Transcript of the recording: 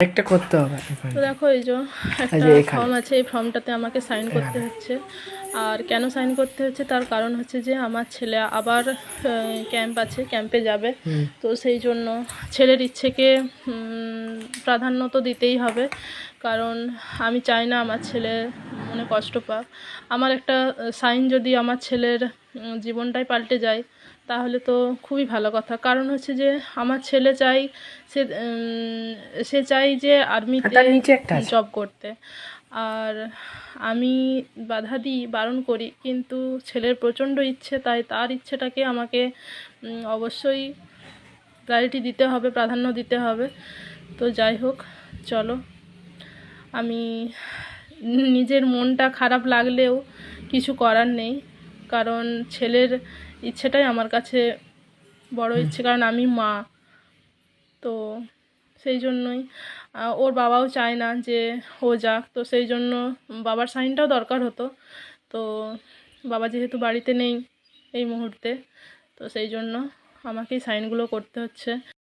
একটা করতে হবে। তো দেখো এই যে একটা ফর্ম আছে, এই ফর্মটাতে আমাকে সাইন করতে হচ্ছে। আর কেন সাইন করতে হচ্ছে তার কারণ হচ্ছে যে আমার ছেলে আবার ক্যাম্প আছে, ক্যাম্পে যাবে। তো সেই জন্য ছেলের ইচ্ছেকে প্রাধান্য তো দিতেই হবে, কারণ আমি চাই না আমার ছেলে মনে কষ্ট পাক। আমার একটা সাইন যদি আমার ছেলের জীবনটাই পাল্টে যায় তাহলে তো খুবই ভালো কথা। কারণ হচ্ছে যে আমার ছেলে চাই সে সে চাই যে আর্মিতে জব করতে। আর আমি বাধা দিই, বারণ করি, কিন্তু ছেলের প্রচণ্ড ইচ্ছে, তাই তার ইচ্ছেটাকে আমাকে অবশ্যই প্রায়োরিটি দিতে হবে, প্রাধান্য দিতে হবে। তো যাই হোক, চলো, আমি নিজের মনটা খারাপ লাগলেও কিছু করার নেই, কারণ ছেলের ইচ্ছেটাই আমার কাছে বড় ইচ্ছে, কারণ আমি মা। তো সেই জন্যই ওর বাবাও চায় না যে ও যাক, তো সেই জন্য বাবার সাইনটাও দরকার হতো। তো বাবা যেহেতু বাড়িতে নেই এই মুহূর্তে, তো সেই জন্য আমাকেই সাইনগুলো করতে হচ্ছে।